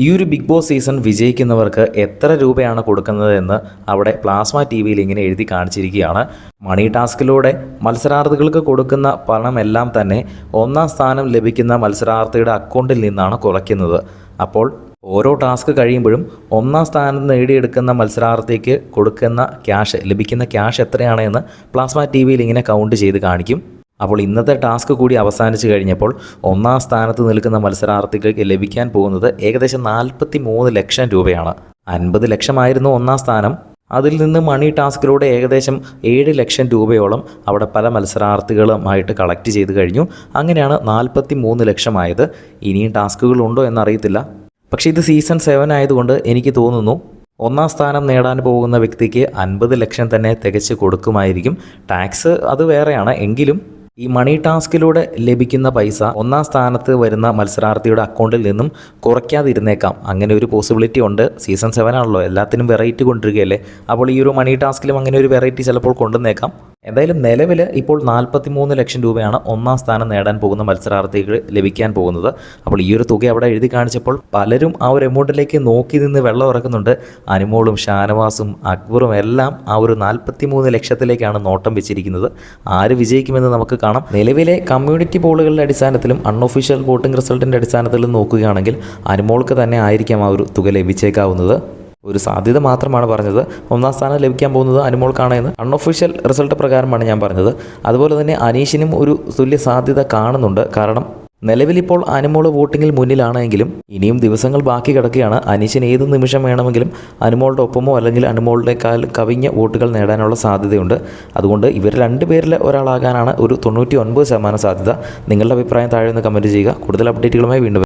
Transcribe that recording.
ഈ ഒരു big boss season വിജയിക്കുന്നവർക്ക് എത്ര രൂപയാണ് കൊടുക്കുന്നതെന്ന് അവിടെ പ്ലാസ്മ ടി വിയിൽ ഇങ്ങനെ എഴുതി കാണിച്ചിരിക്കുകയാണ്. മണി ടാസ്കിലൂടെ മത്സരാർത്ഥികൾക്ക് കൊടുക്കുന്ന പണമെല്ലാം തന്നെ ഒന്നാം സ്ഥാനം ലഭിക്കുന്ന മത്സരാർത്ഥിയുടെ അക്കൗണ്ടിൽ നിന്നാണ് കുറയ്ക്കുന്നത്. അപ്പോൾ ഓരോ ടാസ്ക് കഴിയുമ്പോഴും ഒന്നാം സ്ഥാനം നേടിയെടുക്കുന്ന മത്സരാർത്ഥിക്ക് കൊടുക്കുന്ന ലഭിക്കുന്ന ക്യാഷ് എത്രയാണെന്ന് പ്ലാസ്മ ടി വിയിൽ ഇങ്ങനെ കൗണ്ട് ചെയ്ത് കാണിക്കും. അപ്പോൾ ഇന്നത്തെ ടാസ്ക് കൂടി അവസാനിച്ച് കഴിഞ്ഞപ്പോൾ ഒന്നാം സ്ഥാനത്ത് നിൽക്കുന്ന മത്സരാർത്ഥികൾക്ക് ലഭിക്കാൻ പോകുന്നത് ഏകദേശം 43 ലക്ഷം രൂപയാണ്. 50 ലക്ഷമായിരുന്നു ഒന്നാം സ്ഥാനം. അതിൽ നിന്ന് മണി ടാസ്കിലൂടെ ഏകദേശം 7 ലക്ഷം രൂപയോളം അവിടെ പല മത്സരാർത്ഥികളുമായിട്ട് കളക്ട് ചെയ്ത് കഴിഞ്ഞു. അങ്ങനെയാണ് 43 ലക്ഷമായത്. ഇനിയും ടാസ്കുകളുണ്ടോ എന്നറിയത്തില്ല. പക്ഷേ ഇത് സീസൺ 7 ആയതുകൊണ്ട് എനിക്ക് തോന്നുന്നു ഒന്നാം സ്ഥാനം നേടാൻ പോകുന്ന വ്യക്തിക്ക് 50 ലക്ഷം തന്നെ തികച്ച് കൊടുക്കുമായിരിക്കും. ടാക്സ് അത് വേറെയാണ്. എങ്കിലും ഈ മണി ടാസ്കിലൂടെ ലഭിക്കുന്ന പൈസ ഒന്നാം സ്ഥാനത്ത് വരുന്ന മത്സരാർത്ഥിയുടെ അക്കൗണ്ടിൽ നിന്നും കുറയ്ക്കാതിരുന്നേക്കാം. അങ്ങനെ ഒരു പോസിബിലിറ്റി ഉണ്ട്. സീസൺ 7 ആണല്ലോ, എല്ലാത്തിനും വെറൈറ്റി കൊണ്ടിരിക്കുകയല്ലേ. അപ്പോൾ ഈ ഒരു മണി ടാസ്കിലും അങ്ങനെ ഒരു വെറൈറ്റി ചിലപ്പോൾ കൊണ്ടുവന്നേക്കാം. എന്തായാലും നിലവിൽ ഇപ്പോൾ 43 ലക്ഷം രൂപയാണ് ഒന്നാം സ്ഥാനം നേടാൻ പോകുന്ന മത്സരാർത്ഥികൾ ലഭിക്കാൻ പോകുന്നത്. അപ്പോൾ ഈ ഒരു തുക അവിടെ എഴുതി കാണിച്ചപ്പോൾ പലരും ആ ഒരു എമൗണ്ടിലേക്ക് നോക്കി നിന്ന് വെള്ളം ഇറക്കുന്നുണ്ട്. അനുമോളും ഷാനവാസും അക്ബറും എല്ലാം ആ ഒരു 43 ലക്ഷത്തിലേക്കാണ് നോട്ടം വെച്ചിരിക്കുന്നത്. ആര് വിജയിക്കുമെന്ന് നമുക്ക് കാണാം. നിലവിലെ കമ്മ്യൂണിറ്റി പോളുകളുടെ അടിസ്ഥാനത്തിലും അൺഒഫീഷ്യൽ വോട്ടിംഗ് റിസൾട്ടിൻ്റെ അടിസ്ഥാനത്തിലും നോക്കുകയാണെങ്കിൽ അനുമോൾക്ക് തന്നെ ആയിരിക്കാം ആ ഒരു തുക ലഭിച്ചേക്കാവുന്നത്. ഒരു സാധ്യത മാത്രമാണ് പറഞ്ഞത്. ഒന്നാം സ്ഥാനം ലഭിക്കാൻ പോകുന്നത് അനുമോൾക്കാണെന്ന് അൺഒഫീഷ്യൽ റിസൾട്ട് പ്രകാരമാണ് ഞാൻ പറഞ്ഞത്. അതുപോലെ തന്നെ അനീഷിനും ഒരു തുല്യ സാധ്യത കാണുന്നുണ്ട്. കാരണം നിലവിലിപ്പോൾ അനുമോൾ വോട്ടിങ്ങിൽ മുന്നിലാണെങ്കിലും ഇനിയും ദിവസങ്ങൾ ബാക്കി കിടക്കുകയാണ്. അനീഷിന് ഏത് നിമിഷം വേണമെങ്കിലും അനുമോളുടെ ഒപ്പമോ അല്ലെങ്കിൽ അനുമോളുടെക്കാൾ കവിഞ്ഞ വോട്ടുകൾ നേടാനുള്ള സാധ്യതയുണ്ട്. അതുകൊണ്ട് ഇവർ രണ്ടുപേരിൽ ഒരാളാകാനാണ് ഒരു 99% സാധ്യത. നിങ്ങളുടെ അഭിപ്രായം താഴെ നിന്ന് കമൻറ്റ് ചെയ്യുക. കൂടുതൽ അപ്ഡേറ്റുകളുമായി വീണ്ടും